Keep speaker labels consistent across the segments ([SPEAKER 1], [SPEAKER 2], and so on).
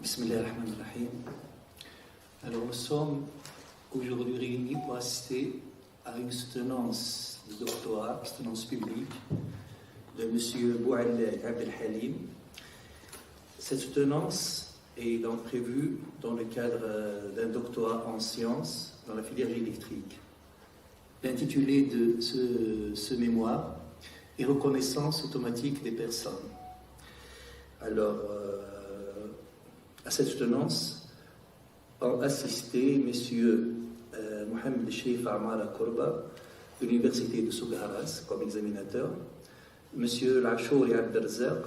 [SPEAKER 1] Bismillahirrahmanirrahim. Alors nous sommes aujourd'hui réunis pour assister à une soutenance de doctorat, soutenance publique de M. Boualeb Abdelhalim. Cette soutenance est donc prévue dans le cadre d'un doctorat en sciences dans la filière électrique. L'intitulé de ce mémoire est Reconnaissance automatique des personnes. Alors, à cette soutenance ont assisté M. Mohamed Cheikh Amara Korba de l'université de Sougharas comme examinateur, M. Lachouri Abderzak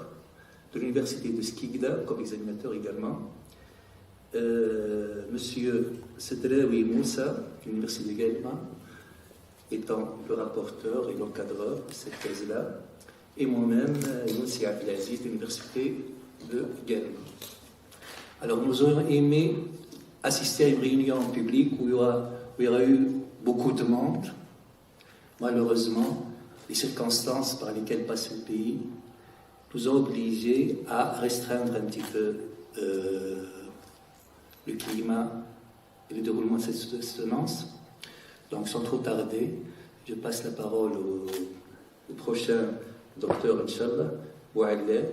[SPEAKER 1] de l'université de Skikda comme examinateur également, M. Sedraoui Moussa de l'université de Guelma étant le rapporteur et l'encadreur de cette thèse-là, et moi-même, Youssi Abdelaziz de l'université de Guelma. Alors nous aurions aimé assister à une réunion publique où il y aura eu beaucoup de monde. Malheureusement, les circonstances par lesquelles passe le pays nous ont obligés à restreindre un petit peu le climat et le déroulement de cette soutenance. Donc sans trop tarder, je passe la parole au prochain docteur, Inch'Allah, Boualeb.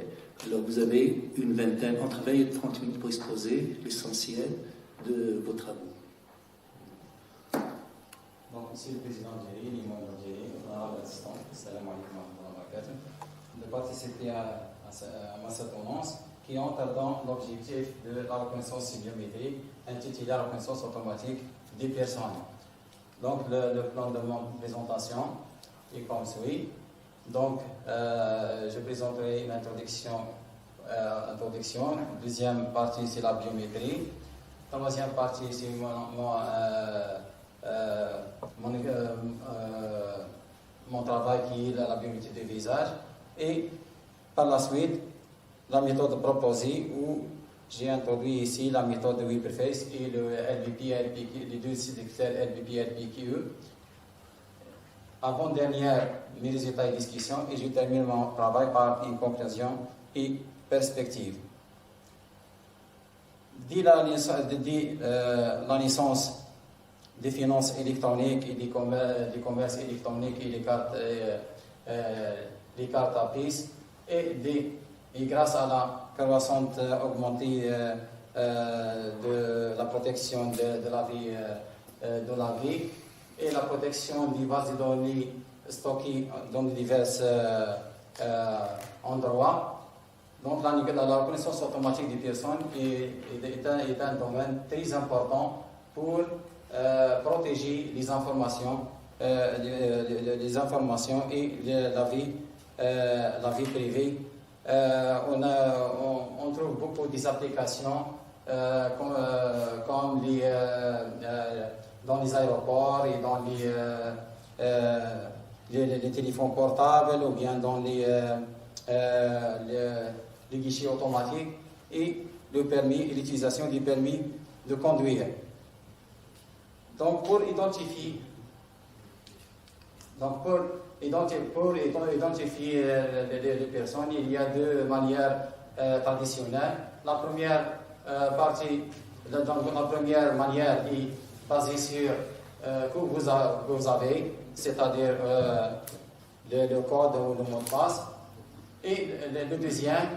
[SPEAKER 1] Alors vous avez une vingtaine, entre 20 et 30 minutes pour exposer l'essentiel de vos travaux.
[SPEAKER 2] Donc, Monsieur le Président d'Algérie, l'imam d'Algérie, honorable assistant, salam alaikum wa barakatuh, de participer à ma soutenance qui entre dans l'objectif de la reconnaissance biométrique intitulée la reconnaissance automatique des personnes. Donc, le plan de mon présentation est comme suit. Donc, je présenterai une introduction. Deuxième partie, c'est la biométrie. Troisième partie, c'est mon travail qui est la biométrie du visage. Et par la suite, la méthode proposée où j'ai introduit ici la méthode de Weberface et le LBP, les deux critères LBP-LBQE. Avant-dernière, mes résultats et discussions, et je termine mon travail par une conclusion et perspective. Dès la naissance des finances électroniques et des commerces électroniques et les cartes à prise, et grâce à la croissance augmentée de la protection de la vie, et la protection des bases de données stockées dans divers endroits. Donc la reconnaissance automatique des personnes est un domaine très important pour protéger les informations et la vie privée. On trouve beaucoup des applications comme dans les aéroports et dans les téléphones portables ou bien dans les guichets automatiques et l'utilisation du permis de conduire. Donc pour identifier les personnes, il y a deux manières traditionnelles. La première manière est basée sur que vous avez, c'est-à-dire le code ou le mot de passe. Et le deuxième,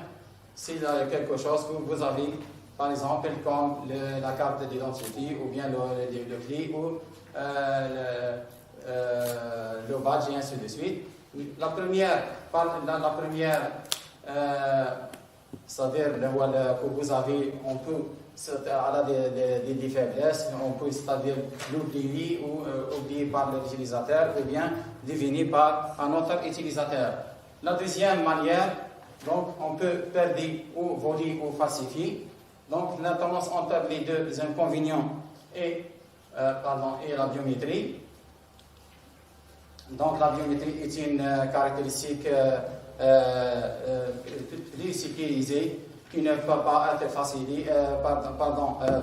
[SPEAKER 2] c'est quelque chose que vous avez, par exemple, comme la carte d'identité ou bien le clé ou le badge et ainsi de suite. La première c'est-à-dire que vous avez, on peut, elle a des faiblesses, on peut, c'est-à-dire l'oublier ou oublier par l'utilisateur ou bien deviner par un autre utilisateur. La deuxième manière, donc, on peut perdre ou voler ou falsifier. Donc, la tendance entre les deux inconvénients et la biométrie. Donc, la biométrie est une caractéristique plus sécurisée qui ne peut pas être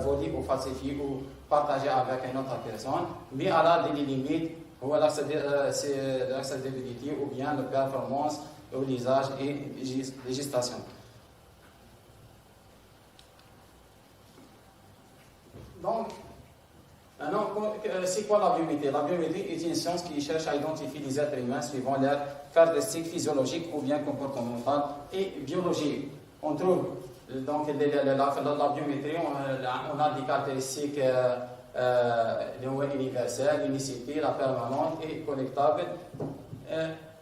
[SPEAKER 2] volée ou falsifiée ou partagée avec une autre personne, mais elle a des limites ou l'accessibilité ou bien la performance ou l'usage et législation. Donc, maintenant, c'est quoi la biométrie? La biométrie est une science qui cherche à identifier les êtres humains suivant leurs caractéristiques physiologiques ou bien comportementales et biologiques. On trouve donc la biométrie, on a des caractéristiques universelles, l'unicité, la permanente et connectable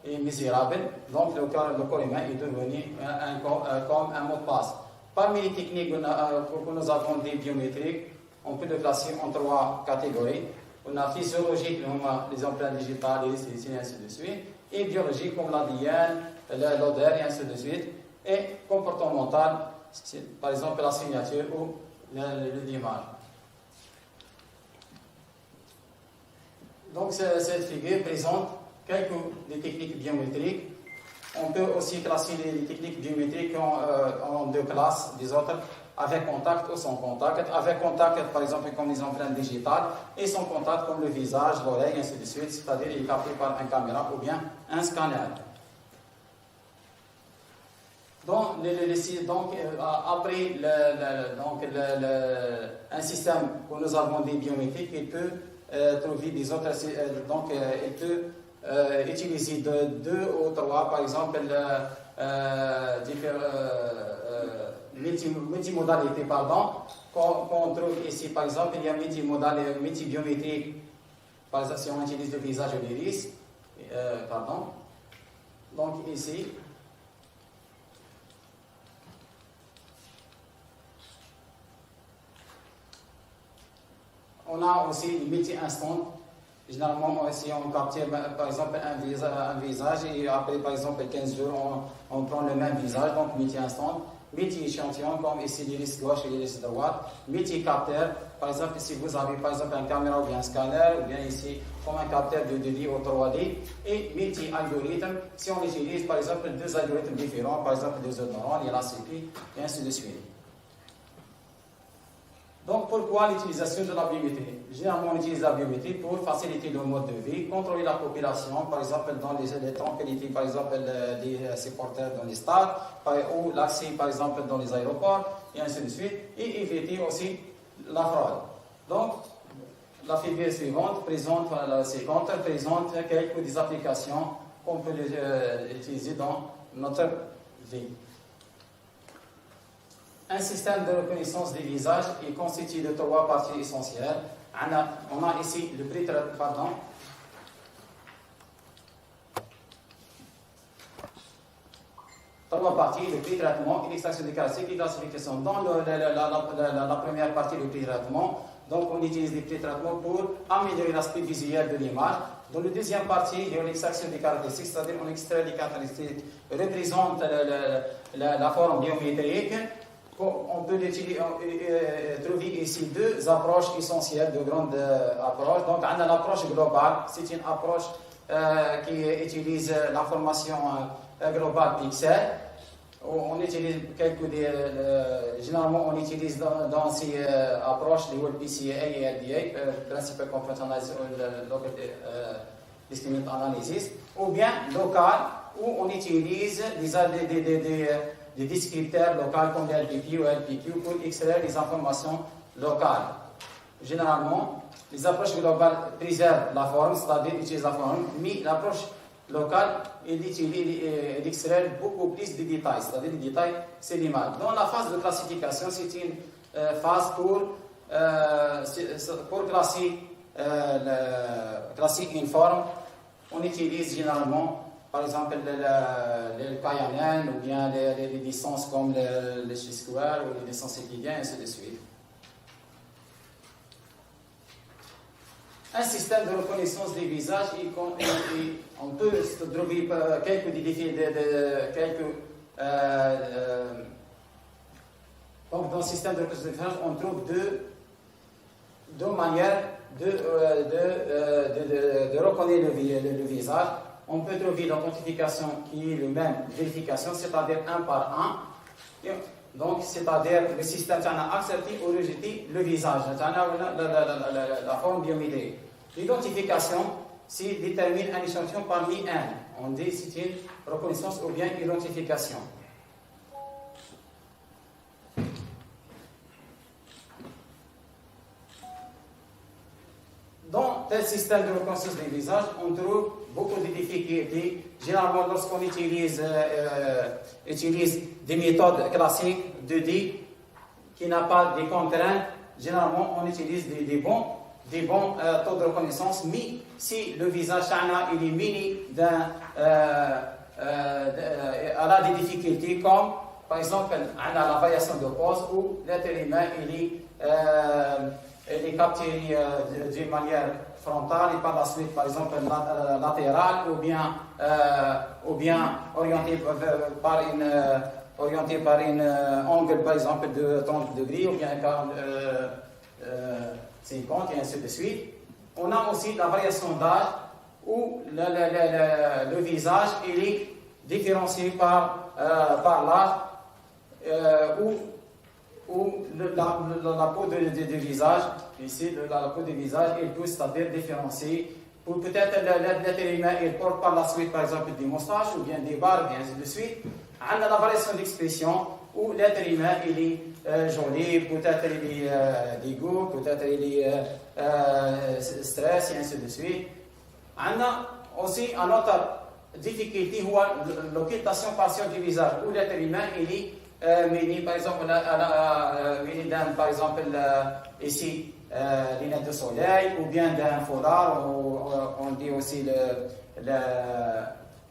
[SPEAKER 2] et mesurable. Donc le corps humain est devenu comme un mot de passe. Parmi les techniques que nous avons des biométriques, on peut les classer en 3 catégories. On a physiologique, les empreintes digitales, les et ainsi de suite, et biologique comme l'ADN, l'odeur et ainsi de suite, et comportemental, par exemple la signature ou l'image. Donc cette figure présente quelques des techniques biométriques. On peut aussi classer les techniques biométriques en 2 classes, des autres avec contact ou sans contact. Avec contact, par exemple, comme les empreintes digitales, et sans contact, comme le visage, l'oreille, ainsi de suite, c'est-à-dire il est capté par une caméra ou bien un scanner. Donc, après un système où nous avons des biométriques, il peut trouver des autres. Il peut utiliser 2 ou 3, par exemple, multimodalité, qu'on trouve ici, par exemple, il y a multibiométrique, par exemple, si on utilise le visage ou l'iris, donc ici, on a aussi les multi-instants. Généralement, si on capture par exemple un visage et après par exemple 15 jours, on prend le même visage, donc multi-instant, multi-échantillon, comme ici l'iris gauche et l'iris droite, multi-capteur, par exemple si vous avez par exemple une caméra ou bien un scanner, ou bien ici comme un capteur de 2D ou 3D, et multi-algorithme, si on utilise par exemple 2 algorithmes différents, par exemple 2 neurones, et l'ACP, et ainsi de suite. Donc, pourquoi l'utilisation de la biométrie? Généralement, on utilise la biométrie pour faciliter le mode de vie, contrôler la population, par exemple, dans les tranquillités, par exemple, des supporters dans les stades, ou l'accès, par exemple, dans les aéroports, et ainsi de suite, et éviter aussi la fraude. Donc, la figure suivante présente quelques des applications qu'on peut utiliser dans notre vie. Un système de reconnaissance des visages est constitué de 3 parties essentielles. On a ici le pré-traitement. 3 parties, le pré-traitement, l'extraction des caractéristiques et classification. Dans la première partie du pré-traitement, donc on utilise les pré-traitements pour améliorer l'aspect visuel de l'image. Dans la deuxième partie, il y a l'extraction des caractéristiques, c'est-à-dire on extrait les caractéristiques qui représentent la forme biométrique. On peut trouver ici 2 approches essentielles, 2 grandes approches. Donc, on a l'approche globale, c'est une approche qui utilise l'information globale pixel. On utilise généralement, on utilise dans ces approches les PCA et LDA, Principal Computational Discriminant Analysis, ou bien local, où on utilise des descripteurs locaux comme LPP ou LPQ pour extraire les informations locales. Généralement, les approches globales préservent la forme, c'est-à-dire utilisent la forme, mais l'approche locale, elle extrait beaucoup plus de détails, c'est-à-dire les détails, c'est l'image. Dans la phase de classification, c'est une phase pour classer une forme. On utilise généralement par exemple, le KNN ou bien les licences comme le chi-square ou les licences euclidiennes, et ainsi de suite. Un système de reconnaissance des visages, on peut trouver quelques défis, donc dans le système de reconnaissance des visages, on trouve deux manières de reconnaître le visage. On peut trouver l'authentification qui est le même vérification, c'est-à-dire 1 par 1. Donc, c'est-à-dire le système a accepté ou rejeté le visage, la forme biométrique. L'identification, c'est détermine un échantillon parmi un. On dit c'est une reconnaissance ou bien identification. tel système de reconnaissance des visages, on trouve beaucoup de difficultés. Généralement, lorsqu'on utilise des méthodes classiques de dit qui n'a pas de contraintes, généralement on utilise des bons taux de reconnaissance. Mais si le visage il est muni elle a des difficultés comme par exemple la variation de pose où l'être humain est capté d'une manière frontale et par la suite par exemple latérale ou bien orienté par une angle par exemple de 30 degrés ou bien 50 et ainsi de suite. On a aussi la variation d'âge où le visage il est différencié par l'âge où la peau du visage, ici la peau du visage, elle peut c'est-à-dire différencier. Ou peut-être l'être humain il porte par la suite par exemple des moustaches ou bien des barbes et ainsi de suite. On a la variation d'expression où l'être humain il est joli, peut-être il est dégoût, peut-être il est stress et ainsi de suite. On a aussi une autre difficulté, l'occultation partielle du visage, où l'être humain il est muni, par exemple, par exemple ici, lunettes de soleil, ou bien d'un foulard, on dit aussi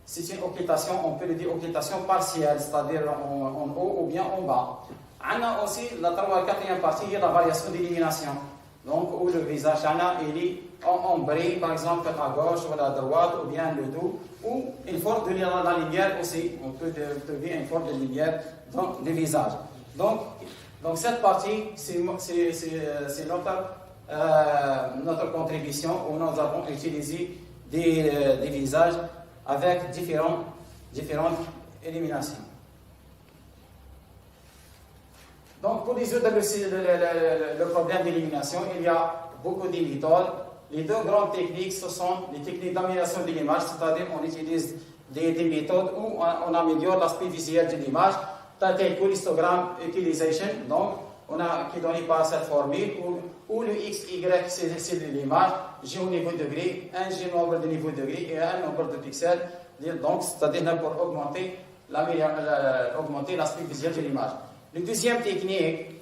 [SPEAKER 2] c'est une occultation, on peut le dire occultation partielle, c'est-à-dire en haut ou bien en bas. On a aussi la quatrième partie, la variation d'illumination. Donc, où le visage il est ombré, par exemple, à gauche ou à droite, ou bien le dos, ou une forme de la lumière aussi. On peut trouver une forme de lumière dans le visage. Donc cette partie, c'est notre contribution où nous avons utilisé des visages avec différentes éliminations. Donc, pour résoudre le problème d'élimination, il y a beaucoup de méthodes. Les deux grandes techniques, ce sont les techniques d'amélioration de l'image, c'est-à-dire qu'on utilise des méthodes où on améliore l'aspect visuel de l'image, telle que l'histogramme utilisation, donc qui est donné par cette formule, où le x, y, c'est de l'image, g au niveau de degré, un g nombre de niveau de degré et un nombre de pixels, donc c'est-à-dire pour augmenter l'aspect visuel de l'image. La deuxième technique,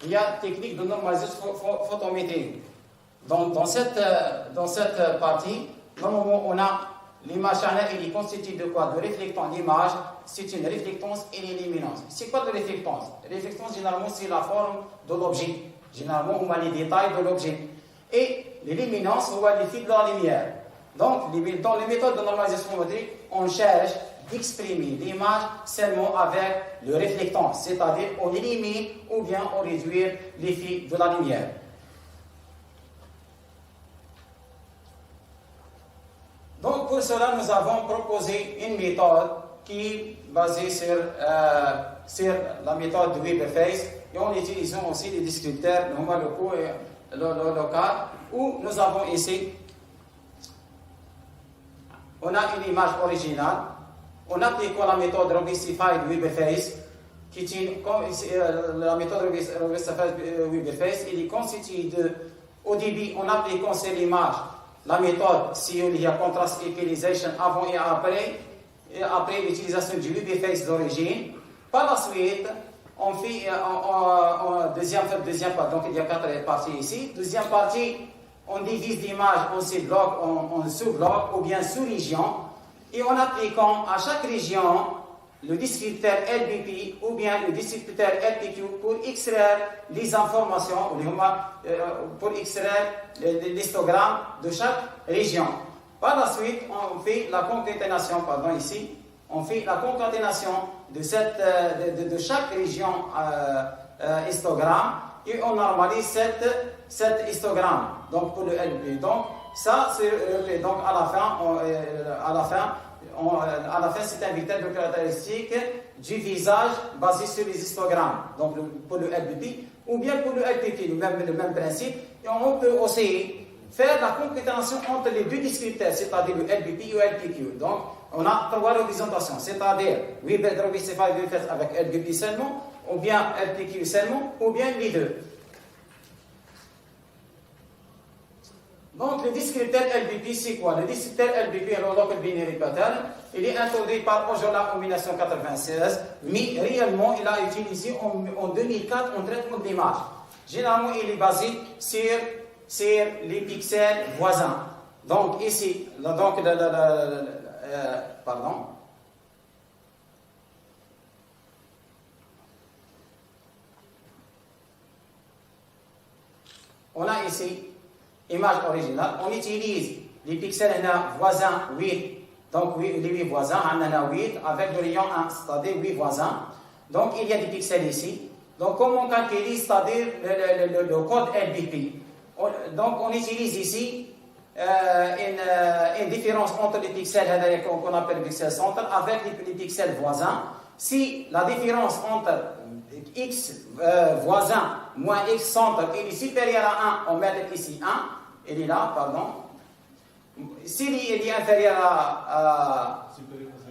[SPEAKER 2] il y a la technique de normalisation photométrique. Dans cette partie, normalement, on a l'image elle est constituée de quoi? De réflectance. L'image, c'est une réflectance et une illuminance. C'est quoi la réflectance? La réflectance, généralement, c'est la forme de l'objet. Généralement, on voit les détails de l'objet. Et l'illuminance, on voit les fils de la lumière. Donc, dans les méthodes de normalisation photométrique, on cherche d'exprimer l'image seulement avec le réflectance, c'est-à-dire on élimine ou bien on réduit l'effet de la lumière. Donc pour cela, nous avons proposé une méthode qui est basée sur la méthode de Weber-Face et en utilisant aussi les descripteurs locaux et locaux où nous avons ici, on a une image originale. On applique la méthode Robestified Weber-Face, qui est la méthode Robestified Weber-Face, il est constitué au début, en appliquant sur l'image, la méthode, si il y a contrast equalization avant et après l'utilisation du Weber-Face d'origine. Par la suite, on fait deuxième partie, donc il y a 4 parties ici. Deuxième partie, on divise l'image en sous-blocs, en sous-blocs ou bien sous-régions. Et en appliquant à chaque région le descripteur LBP ou bien le descripteur LPQ pour extraire les informations, pour extraire l'histogramme de chaque région. Par la suite, on fait la concaténation, on fait la concaténation de chaque région histogramme et on normalise cet histogramme. Donc pour le LBP. Donc ça, c'est donc à la fin, c'est un vecteur de caractéristiques du visage basé sur les histogrammes. Donc pour le LBP ou bien pour le LPP, le même principe. Et on peut aussi faire la concaténation entre les deux descripteurs, c'est-à-dire le LBP et le LPQ. Donc on a 3 représentations, c'est-à-dire Weber-Robestified avec LBP seulement, ou bien LPQ seulement, ou bien les deux. Donc le descripteur LBP, c'est quoi? Le descripteur LBP, le local binary pattern, il est introduit par Ojola en 1996, mais réellement il a été utilisé en 2004 en traitement d'image. Généralement, il est basé sur les pixels voisins. Donc ici, donc, pardon. On a ici image originale. On utilise les pixels voisins 8. Donc les 8 voisins, on en a 8 avec le rayon 1, c'est-à-dire 8 voisins. Donc il y a des pixels ici. Donc comment on calcule, c'est-à-dire le code LBP. Donc on utilise ici une différence entre les pixels qu'on appelle pixels central avec les pixels voisins. Si la différence entre x voisin moins x centre est supérieure à 1, on met ici 1, il est là, pardon. S'il est inférieur à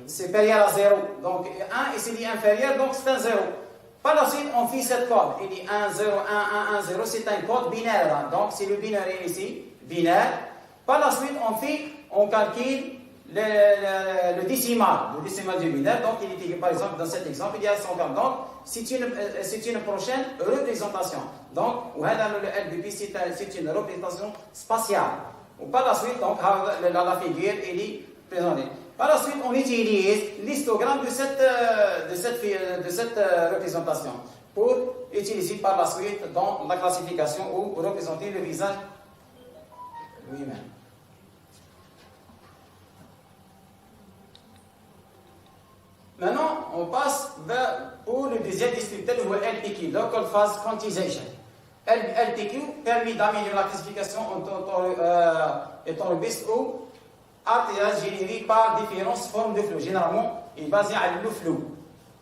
[SPEAKER 2] supérieur à 0, donc 1, et s'il est inférieur, donc c'est un 0. Par la suite, on fait cette code. Il est 1, 0, 1, 1, 1, 0, c'est un code binaire. Donc c'est le binaire ici, binaire. Par la suite, on calcule le décimal du binaire. Donc, il est, par exemple, dans cet exemple, il y a 140. Donc, c'est une prochaine représentation. Donc, le LBP, c'est une représentation spatiale. Par la suite, donc, la figure est présentée. Par la suite, on utilise l'histogramme de cette représentation pour utiliser par la suite dans la classification ou représenter le visage lui-même. Maintenant, on passe pour le deuxième descripteur, le LPQ, Local Phase Quantization. LPQ permet d'améliorer la classification étant le best ou artériel généré par différentes formes de flux. Généralement, il est basé sur le flux.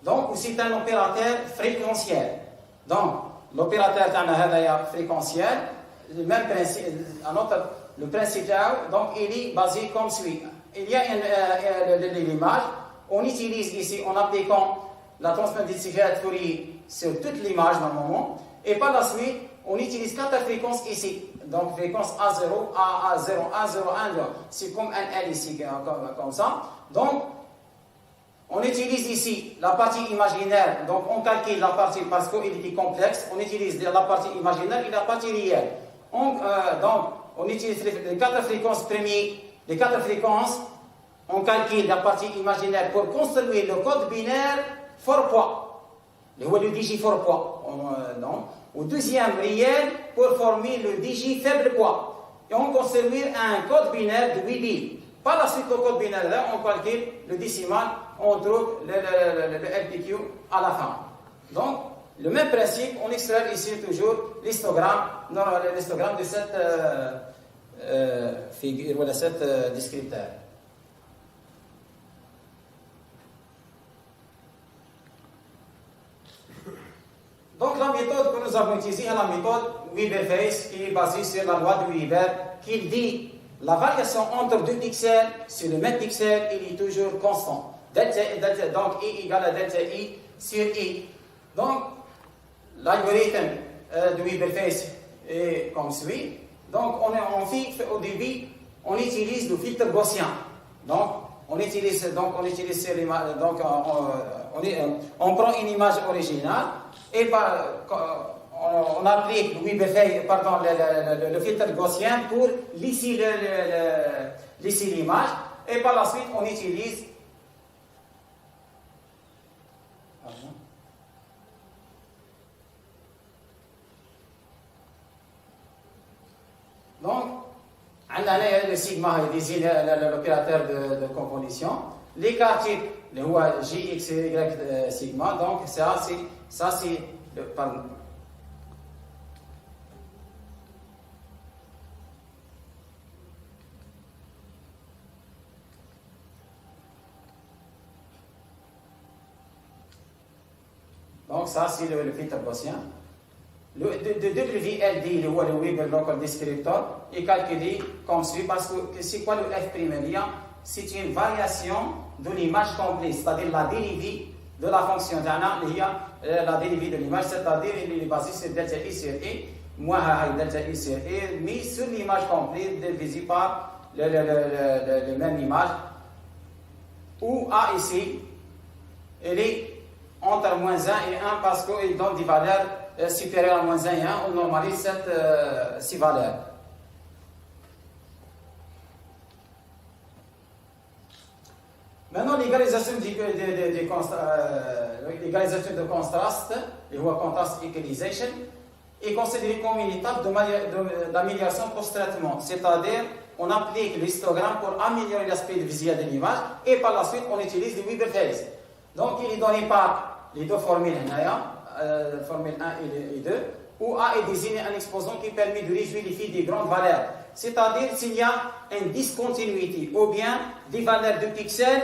[SPEAKER 2] Donc, c'est un opérateur fréquentiel. Donc, l'opérateur fréquentiel, le même principe, le principe, donc, il est basé comme suit. Il y a l'image. On utilise ici, en appliquant la transformation de Fourier sur toute l'image normalement, et par la suite, on utilise 4 fréquences ici. Donc, fréquence A0, A0, A0, A0. C'est comme un L ici, comme ça. Donc, on utilise ici la partie imaginaire. Donc, on calcule la partie, parce qu'il est complexe, on utilise la partie imaginaire et la partie réelle. Donc, on utilise les 4 fréquences premières, les 4 fréquences. On calcule la partie imaginaire pour construire le code binaire fort poids. Le digi fort poids. Au deuxième réel pour former le digi faible poids. Et on construit un code binaire de 8 bits. Par la suite, le code binaire, là, on calcule le décimal, on trouve le LPQ à la fin. Donc, le même principe, on extrait ici toujours l'histogramme de cette figure, ou de cette descripteur. Donc la méthode que nous avons utilisée est la méthode Weber-Face qui est basée sur la loi de Weber qui dit la variation entre deux pixels sur le même pixel il est toujours constant. Donc I égale à delta I sur I. Donc l'algorithme de Weber-Face est comme suit. Donc au début on utilise le filtre gaussien. Donc on prend une image originale et on applique le filtre gaussien pour lisser l'image et par la suite on utilise donc le sigma désigne l'opérateur de convolution. Les quartiers, le J, X, Y, sigma, donc ça c'est pardon. Donc ça c'est le filtre gaussien. Le WLD, le Weber Local Descriptor, est calculé comme suit parce que c'est quoi le F'? C'est une variation de l'image complète, c'est-à-dire la dérivée de la fonction d'Anna, la dérivée de l'image, c'est-à-dire il est basé sur delta I sur I, moins delta ici est mis sur l'image complète divisé par la même image, où A ici, elle est entre moins 1 et 1 parce qu'il donne des valeurs supérieures à moins 1 et 1, on normalise ces valeurs. Maintenant, l'égalisation de contraste, le contrast equalization, est considérée comme une étape d'amélioration post-traitement, c'est-à-dire on applique l'histogramme pour améliorer l'aspect visuel de l'image et par la suite on utilise le Weber phase. Donc il est donné par les deux formules, formule 1 et 2, où A est désigné un exposant qui permet de réduire les fils des grandes valeurs, c'est-à-dire s'il y a une discontinuité ou bien des valeurs de pixels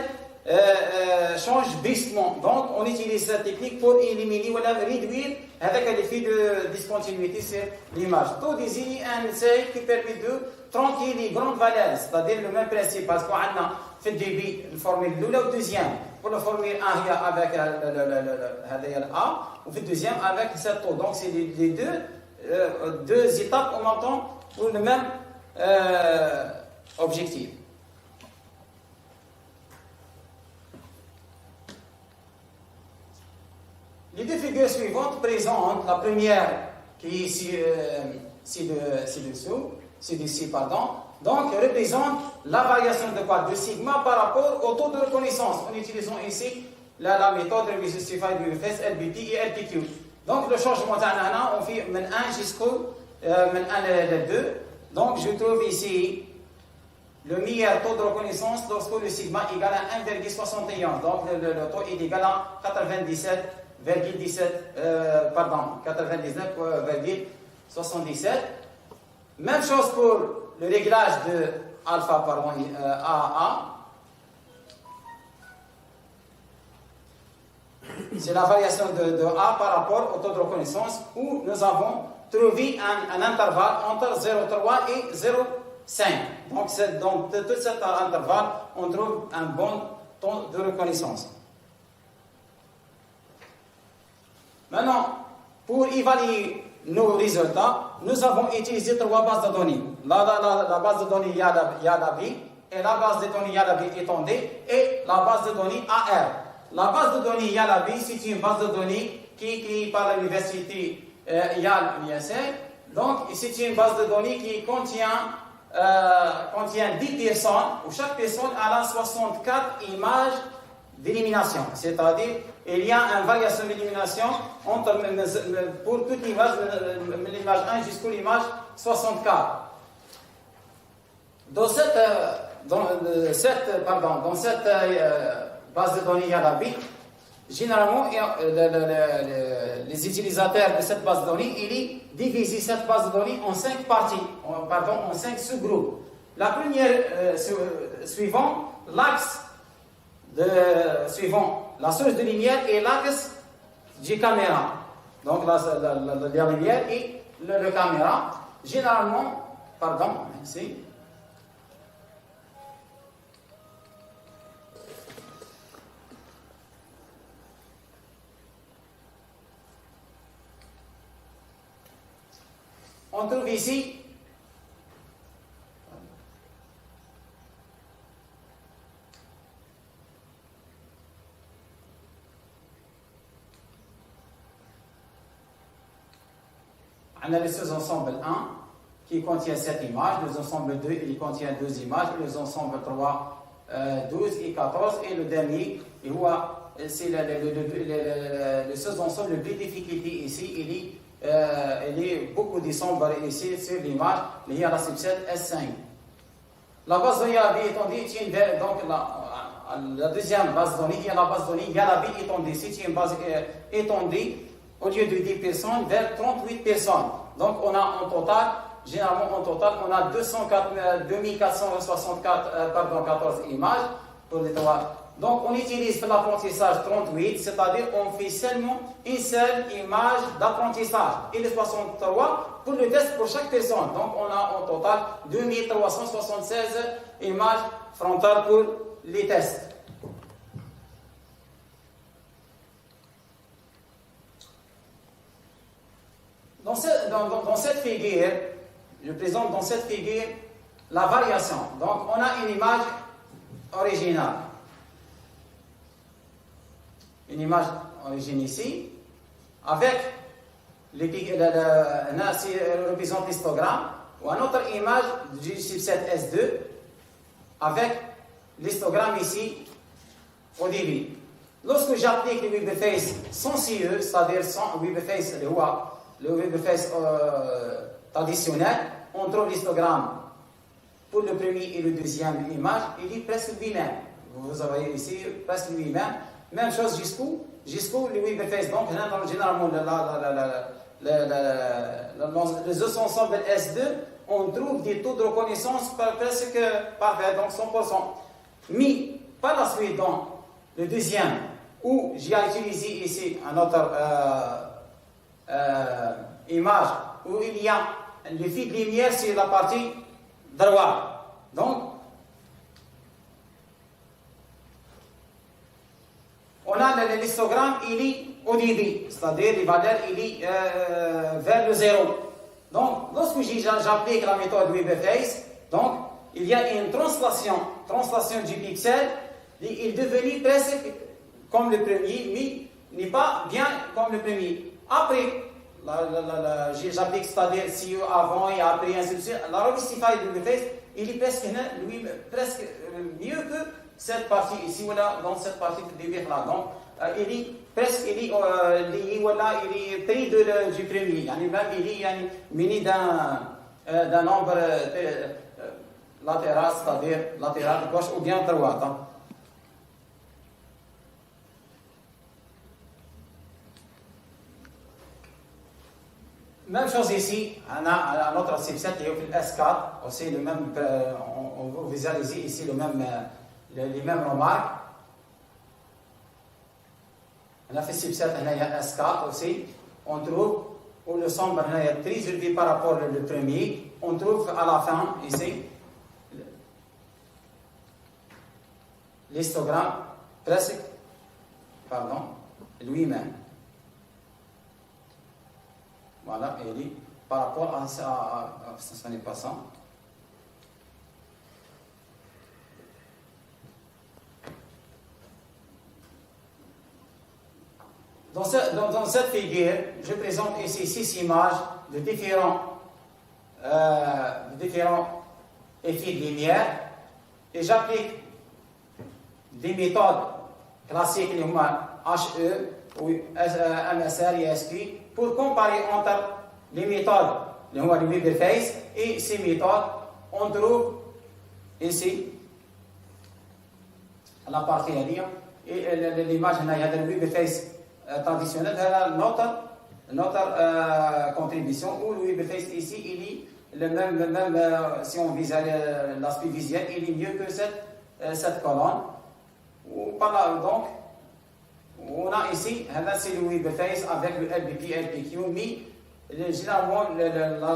[SPEAKER 2] changent brusquement. Donc on utilise cette technique pour éliminer ou réduire avec l'effet de discontinuité sur l'image. Tout désigne un seuil qui permet de tranquiller les grandes valeurs, c'est-à-dire le même principe, parce qu'on a fait le début la formule ou le deuxième. Pour la formule 1, il y a avec A, ou le deuxième avec cette taux. Donc c'est les deux étapes en même temps pour le même objectif. Les deux figures suivantes présentent la première qui est ici, ci-dessous, donc représente la variation de quoi? De sigma par rapport au taux de reconnaissance. En utilisant ici la méthode de Justify du FS, LBP et LPQ. Donc le changement d'anana, on fait من 1 jusqu'au 2. Donc je trouve ici le meilleur taux de reconnaissance lorsque le sigma est égal à 1,61. Donc le taux est égal à 99,77. Même chose pour le réglage de alpha AA. C'est la variation de A par rapport au taux de reconnaissance où nous avons trouvé un intervalle entre 0,3 et 0,5. Donc dans tout cet intervalle, on trouve un bon taux de reconnaissance. Maintenant, pour évaluer nos résultats, nous avons utilisé 3 bases de données. La base de données Yalabi et la base de données Yalabi étendue et la base de données AR. La base de données Yalabi, c'est une base de données qui est créée par l'université Yale UNC. Donc, c'est une base de données qui contient 10 personnes, où chaque personne a 64 images d'élimination. C'est-à-dire, il y a une variation d'élimination pour toute l'image, l'image 1 jusqu'à l'image 64. Dans cette base de données Yalabi, généralement, les utilisateurs de cette base de données, ils divisent cette base de données en 5 parties, en 5 sous-groupes. La première suivant l'axe suivant la source de lumière et l'axe du caméra. Donc la lumière et le caméra. Généralement, ici. On trouve ici on a le sous-ensemble 1 qui contient 7 images, le sous-ensemble 2 il contient 12 images, le sous-ensemble 3 12 et 14 et le dernier c'est le sous-ensemble le plus difficulté ici, il est beaucoup de sombres ici sur l'image, il y a la subset S5. La base de données Yalabi étendue, donc la deuxième base de données, il y a la base de données Yalabi étendue, c'est une base étendue au lieu de 10 personnes vers 38 personnes. Donc on a en total, généralement en total, on a 14 images pour les 3. Donc on utilise pour l'apprentissage 38, c'est-à-dire on fait seulement une seule image d'apprentissage. Et les 63 pour le test pour chaque personne. Donc on a en total 2376 images frontales pour les tests. Dans cette figure, je présente dans cette figure la variation. Donc, on a une image originale. Une image originale ici, avec représente l'histogramme, ou une autre image du chipset S2, avec l'histogramme ici au début. Lorsque j'applique le WeberFace sans CE, c'est-à-dire sans WeberFace, le WeberFace traditionnel, on trouve l'histogramme pour le premier et le deuxième image, il est presque lui-même. Vous voyez ici, presque lui-même. Même chose jusqu'où le WeberFace. Donc, généralement, les autres ensembles S2, on trouve des taux de reconnaissance presque parfaits, donc 100%. Mais, par la suite, dans le deuxième, où j'ai utilisé ici une autre image, où il y a le fil de lumière sur la partie droite. Donc, on a l'histogramme, il est au début, c'est-à-dire les valeurs, il est vers le 0. Donc, lorsque j'applique la méthode WeberFace, donc, il y a une translation du pixel, il est devenu presque comme le premier, mais n'est pas bien comme le premier. Après, j'applique, c'est-à-dire si avant et après, ainsi de suite, la Robustify de WeberFace, il est presque mieux que cette partie ici, voilà, dans cette partie de là. Donc, il est presque, il est pris du premier. Même il est muni d'un nombre latéral, c'est-à-dire latéral gauche ou bien droite. Hein. Même chose ici, on a notre chipset qui est le S4, aussi le même, on visualise ici les mêmes remarques. On a fait chipset, on a S4 aussi, on trouve où le sombre est très élevé par rapport au premier, on trouve à la fin ici l'histogramme presque, lui-même. Voilà, et il dit par rapport à ça, ce n'est pas ça. Dans cette figure, je présente ici 6 images de différents effets de lumière et j'applique des méthodes classiques, les HE, ou MSR et SQ, pour comparer entre les méthodes, le WeberFace, et ces méthodes, on trouve ici la partie à lire, et l'image de WeberFace traditionnel, notre contribution, où le WeberFace ici, il est le même si on vise l'aspect visuel, il est mieux que cette colonne. Donc, on a ici, c'est le WeberFace avec le LBP, LPQ, mais généralement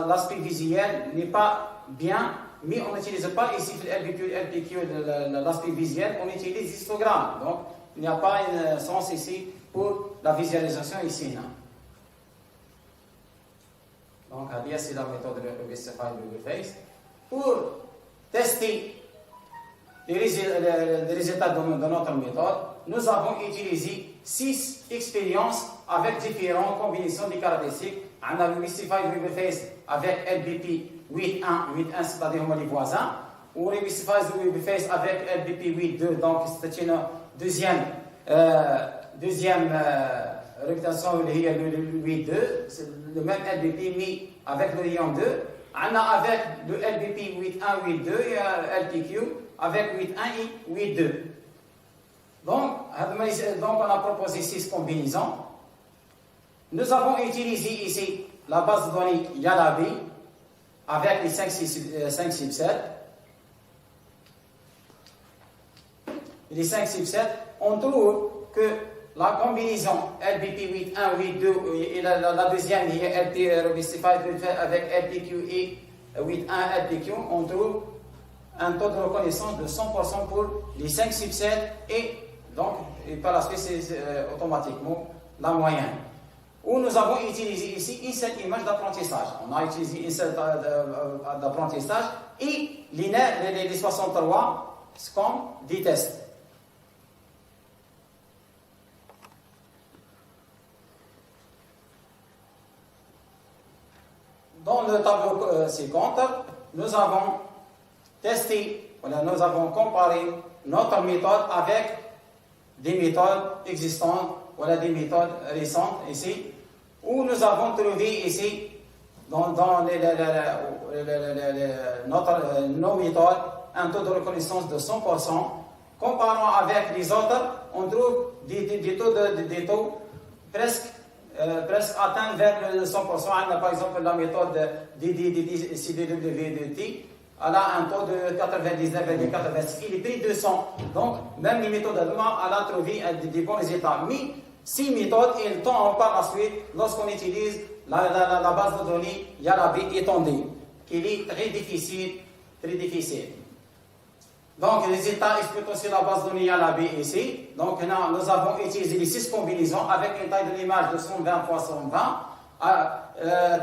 [SPEAKER 2] l'aspect visuel n'est pas bien, mais on n'utilise pas ici le LBP, LPQ, l'aspect visuel, on utilise l'histogramme. Donc, il n'y a pas un sens ici pour la visualisation ici. Non? Donc, c'est la méthode de WeberFace. Pour tester les résultats de notre méthode, nous avons utilisé 6 expériences avec différentes combinaisons de caractéristiques. On a le Mystify WeberFace avec LBP 8.1, 8.1 c'est-à-dire les voisins, ou le Mystify WeberFace avec LBP 8.2, donc c'est une deuxième rectangle, le 8.2, c'est le même LBP mais avec le rayon 2. On a avec le LBP 8.1, 8.2 et LPQ avec 8.1 et 8.2. Donc, on a proposé 6 combinaisons. Nous avons utilisé ici la base de données Yalabi avec les 5 chipsets. Les 5 chipsets, on trouve que la combinaison LBP 8.1, 8.2 et la deuxième LP Robustify avec LPQ et 8.1 LPQ, on trouve un taux de reconnaissance de 100% pour les 5 chipsets et donc, et par la suite, c'est automatiquement la moyenne. où nous avons utilisé ici une seule image d'apprentissage. On a utilisé une seule d'apprentissage et les 63 comme des tests. Dans le tableau ci-contre, nous avons testé, nous avons comparé notre méthode avec des méthodes existantes, des méthodes récentes ici, où nous avons trouvé ici, dans nos méthodes, un taux de reconnaissance de 100%. Comparant avec les autres, on trouve des taux presque atteint vers le 100%. Par exemple, la méthode CDWT, elle a un taux de 99,86. Il est près de 100. Donc, même les méthodes allemandes, elle a trouvé des bons résultats. Mais ces méthodes, elles tombent par la suite lorsqu'on utilise la base de données YALAB étendue, qui est très difficile. Donc, les résultats exploitent sur la base de données YALAB ici. Donc, nous avons utilisé les 6 combinaisons avec une taille de l'image de 120 x 120,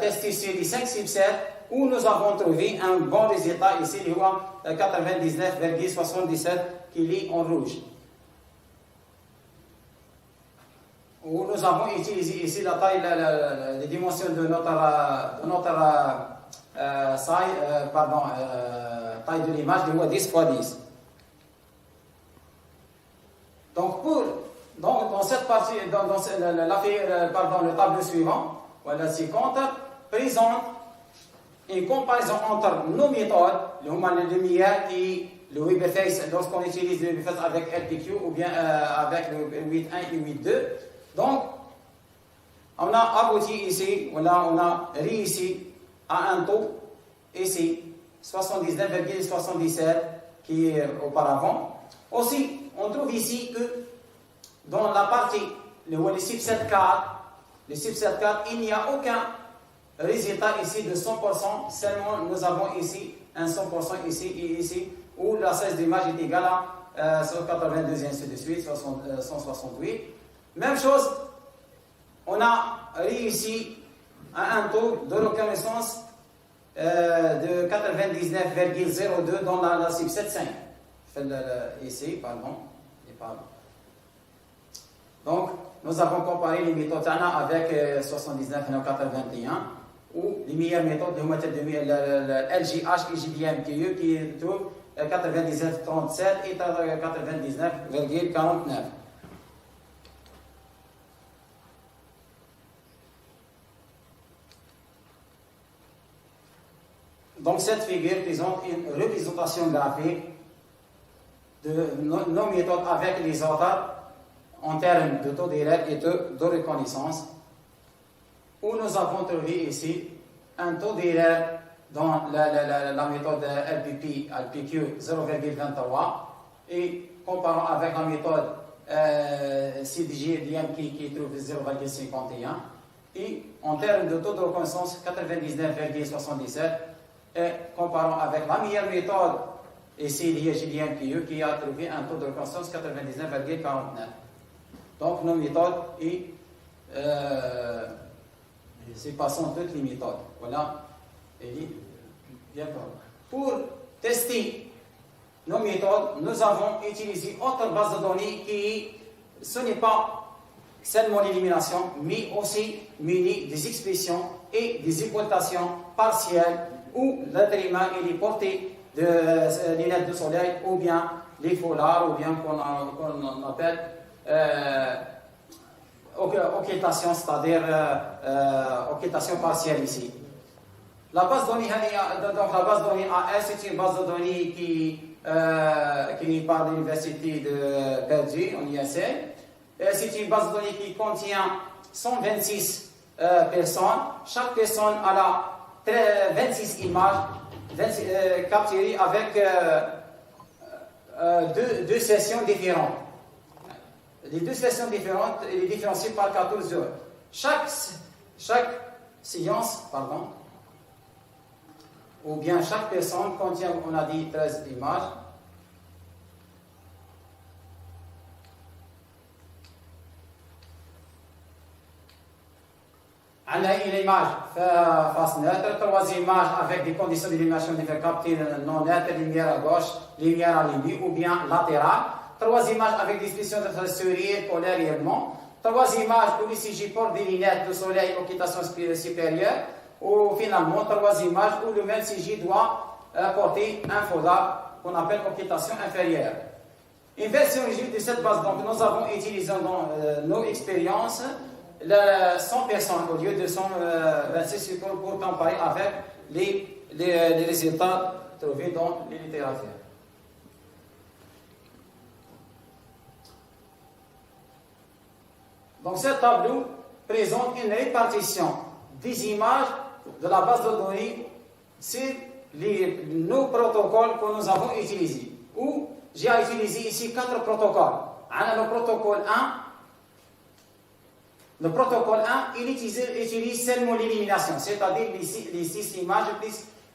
[SPEAKER 2] testé sur les 5 subsets, où nous avons trouvé un bon résultat ici, le 99,77 qui est en rouge. Où nous avons utilisé ici la taille, les dimensions de notre taille de l'image de 10 x 10. Donc, dans cette partie, le tableau suivant, ci-contre, présente une comparaison entre nos méthodes, le lumière et le WebFace, lorsqu'on utilise le WebFace avec LPQ ou bien avec le 8.1 et 8.2. Donc, on a abouti ici, on a réussi à un taux ici, 79,77 qui est auparavant. Aussi, on trouve ici que dans la partie, le subset 4, il n'y a aucun résultat ici de 100%, seulement nous avons ici un 100% ici et ici, où la size d'image est égale à 182 et ainsi de suite, 168. Même chose, on a réussi à un taux de reconnaissance de 99,02 dans la subset 5. Ici, pardon. Donc, nous avons comparé les méthodes avec 79,81, ou les meilleures méthodes de LGH et JDMPE qui trouvent 99,37 et 99,49. Donc, cette figure présente une représentation graphique de nos méthodes avec les autres en termes de taux d'erreur et de reconnaissance, où nous avons trouvé ici un taux d'erreur dans la méthode LPQ 0,23 et comparant avec la méthode CDG qui trouve 0,51 et en termes de taux de reconnaissance 99,77 et comparant avec la meilleure méthode ici JDMPE qui a trouvé un taux de reconnaissance 99,49. Donc nos méthodes et c'est passant toutes les méthodes. Voilà. Pour tester nos méthodes, nous avons utilisé autre base de données qui, ce n'est pas seulement l'élimination, mais aussi munie des expressions et des équations partielles où l'être humain est porté de lunettes de soleil ou bien les foulards ou bien qu'on appelle occultation, c'est-à-dire occultation partielle ici. La base de données, donc la base de données AS, c'est une base de données qui est par l'université de Purdue en USA. C'est une base de données qui contient 126 personnes. Chaque personne a 26 images capturées avec deux sessions différentes. Les deux sessions différentes, il est différencié par 14 heures. Chaque séance, ou bien chaque personne contient, on a dit, 13 images. On a une image face neutre, troisième image avec des conditions d'illumination différentes, capter non neutre, lumière à gauche, lumière à l'ennemi ou bien latérale. Troisième image avec disposition de souris polaire également. Troisième image où l'ICG porte des lunettes de soleil occultation supérieure. Ou finalement, troisième image où le même CG doit porter un foulard qu'on appelle occultation inférieure. Une version rigide de cette base, donc nous avons utilisé dans nos expériences 100 personnes au lieu de 126 pour comparer avec les résultats trouvés dans les littératures. Donc ce tableau présente une répartition des images de la base de données sur nos protocoles que nous avons utilisés. Où j'ai utilisé ici 4 protocoles. Le protocole 1, il utilise seulement l'élimination, c'est-à-dire les 6 images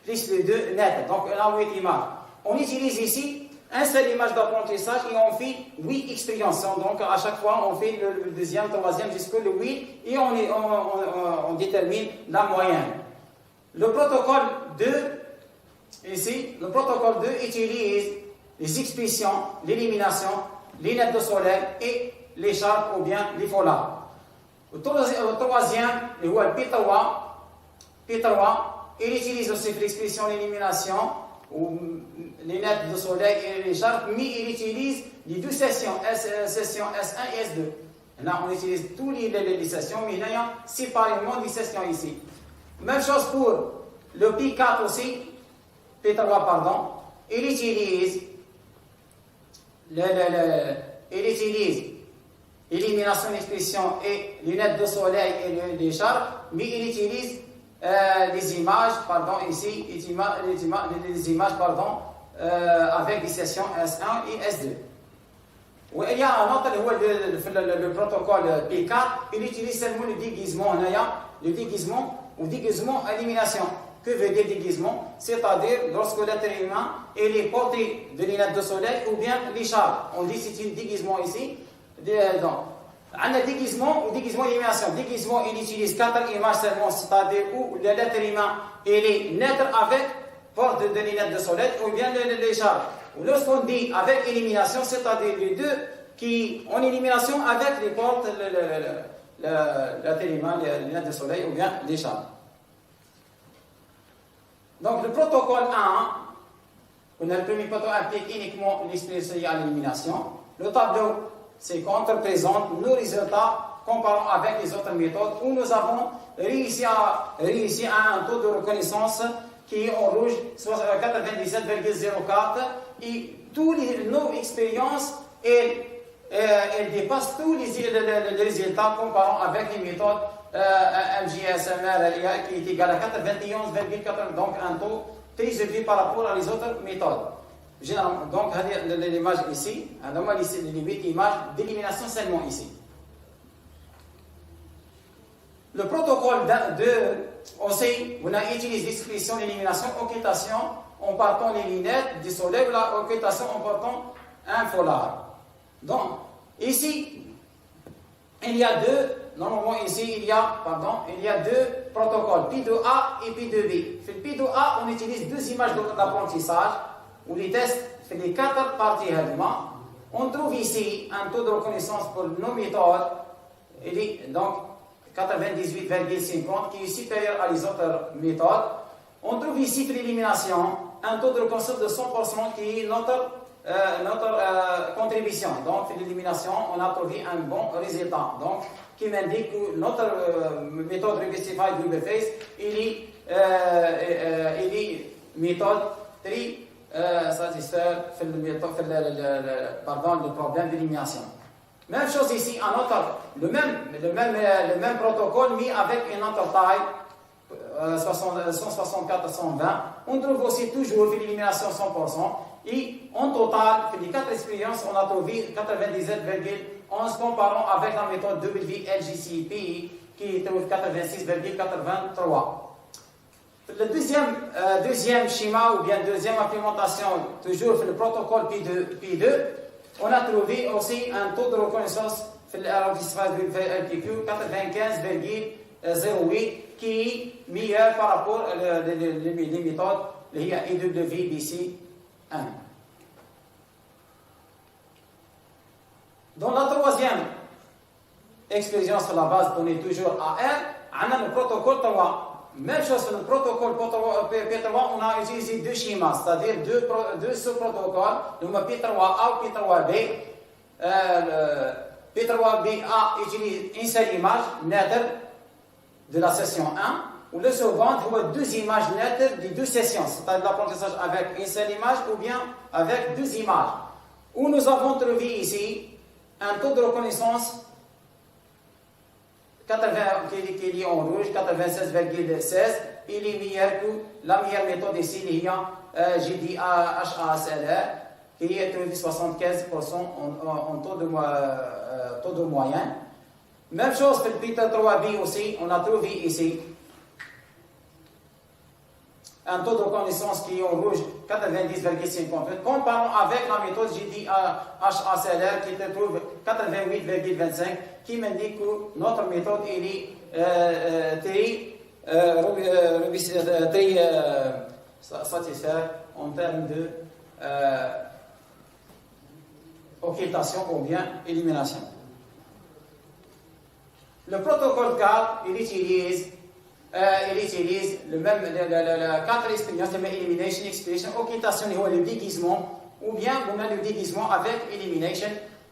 [SPEAKER 2] plus les 2 nettes. Donc, on a 8 images. On utilise ici un seul image d'apprentissage et on fait 8 expériences. Donc, à chaque fois, on fait le deuxième, troisième jusqu'au 8 et on détermine la moyenne. Le protocole 2, ici, le protocole 2 utilise les expressions, l'élimination, les nettes de soleil et l'écharpe ou bien les foulards. Le troisième, le P3, il utilise aussi l'expression l'élimination, ou les nettes de soleil et l'écharpe, mais il utilise les 2 sessions, session S1 et S2. Là, on utilise toutes les sessions, mais il y a séparément des sessions ici. Même chose pour le P4 aussi, P3, pardon, il utilise élimination d'expression et lunettes de soleil et l'écharpe, mais il utilise les images, pardon, ici, les images, pardon, avec des sessions S1 et S2. Il y a un autre, le protocole P4, il utilise seulement le déguisement. Le déguisement élimination. Que veut dire déguisement? C'est-à-dire lorsque l'être humain est porté de lunettes de soleil ou bien l'écharpe. On dit c'est un déguisement ici. On a déguisement ou déguisement élimination. Déguisement, il utilise 4 images seulement, c'est-à-dire où l'être humain est neutre avec porte de lunettes de soleil ou bien l'écharpe. Lorsqu'on dit avec élimination, c'est-à-dire les deux qui en élimination avec les portes, l'être humain, les lunettes de soleil ou bien l'écharpe. Donc le protocole 1, on a le premier protocole implique uniquement l'expression à l'élimination. Le tableau ci-contre présente nos résultats comparant avec les autres méthodes où nous avons réussi à un taux de reconnaissance qui est en rouge, soit 97,04 et toutes nos expériences elles dépassent tous les résultats comparant avec les méthodes MGSMR qui est égal à 91,4, donc un taux très élevé par rapport à les autres méthodes. Généralement, donc, l'image ici, les 8 images d'élimination seulement ici. Le protocole 2, aussi, on a utilisé l'expression d'élimination, occultation en partant les lunettes du soleil, ou la occultation en partant un foulard. Donc, ici, il y a normalement ici, il y a 2 protocoles, P2A et P2B. Pour le P2A, on utilise 2 images d'apprentissage, où les tests fait les 4 parties. On trouve ici un taux de reconnaissance pour nos méthodes, il est donc 98,50 qui est supérieur à les autres méthodes. On trouve ici pour l'élimination un taux de reconnaissance de 100% qui est notre contribution. Donc, pour l'élimination, on a trouvé un bon résultat. Donc, qui m'indique que notre méthode Regressified Double Face, il est méthode très satisfaire le problème d'élimination. Même chose ici, le même protocole, mais avec une autre taille, 164-120. On trouve aussi toujours l'élimination 100%. Et en total, pour les 4 expériences, on a trouvé 97,11 comparant avec la méthode WLGCP qui trouve 86,83. Le deuxième schéma ou bien deuxième implémentation, toujours pour le protocole P2, on a trouvé aussi un taux de reconnaissance pour l'arrondissement de LPQ 95,6%. 0,8 qui est meilleur par rapport aux les méthodes qui sont EWBC 1. Dans la troisième expérience sur la base donnée toujours à R, on a le protocole 3. Même chose sur le protocole P3, on a utilisé deux schémas, c'est-à-dire deux sous-protocoles, le P3A ou P3B. P3BA utilise une seule image nette de la session 1, ou le second voit deux images nettes des deux sessions, c'est-à-dire l'apprentissage avec une seule image ou bien avec deux images. Où nous avons trouvé ici un taux de reconnaissance 80, qui est en rouge, 96,16. Il est meilleur que la meilleure méthode ici, il y a HASLR, qui est trouvé 75% en taux de moyen. Même chose pour le P3B aussi, on a trouvé ici un taux de reconnaissance qui est en rouge, 90,58. Comparons avec la méthode HASLR qui te trouve 88,25, qui m'indique que notre méthode est très satisfaite en termes de occultation ou bien élimination. Le protocole 4, il utilise le même, la 4 expériences, le même elimination, expiration, occultation, le déguisement, ou bien on a le déguisement avec elimination,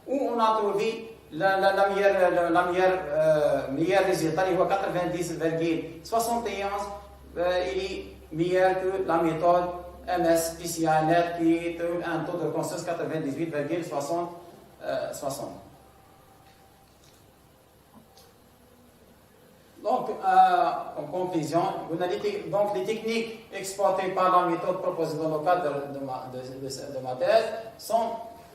[SPEAKER 2] où on a trouvé meilleur résultat, il voit 90,71, il est meilleur que la méthode MS-PCI-NET qui trouve un taux de reconnaissance 98,60. Donc, en conclusion, donc, les techniques exploitées par la méthode proposée dans le cadre de ma thèse sont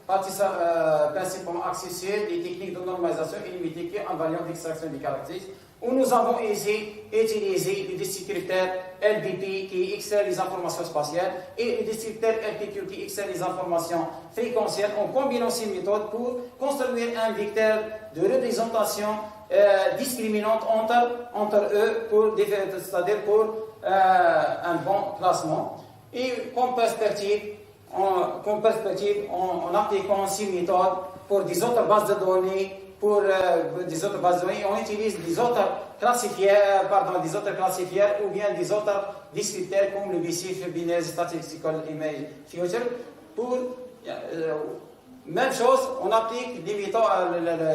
[SPEAKER 2] principalement axées sur les techniques de normalisation illimitée qui invariante d'extraction des caractéristiques, où nous avons utilisé le descripteur LBP qui extrait les informations spatiales et le descripteur LPQ qui extrait les informations fréquentielles en combinant ces méthodes pour construire un vecteur de représentation discriminante entre eux, c'est-à-dire pour un bon classement. Et comme perspective, en appliquant ces méthodes pour des autres bases de données, on utilise des autres classifiers ou bien des autres descripteurs comme le BCF, Binary Statistical Image Future. Pour même chose, on applique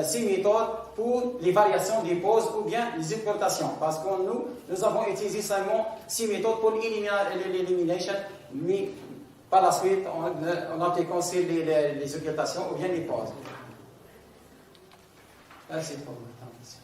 [SPEAKER 2] ces méthodes pour les variations des poses ou bien les occultations, parce que nous avons utilisé seulement ces méthodes pour l'élimination, mais par la suite, on applique aussi les occultations ou bien les poses. Merci pour votre attention.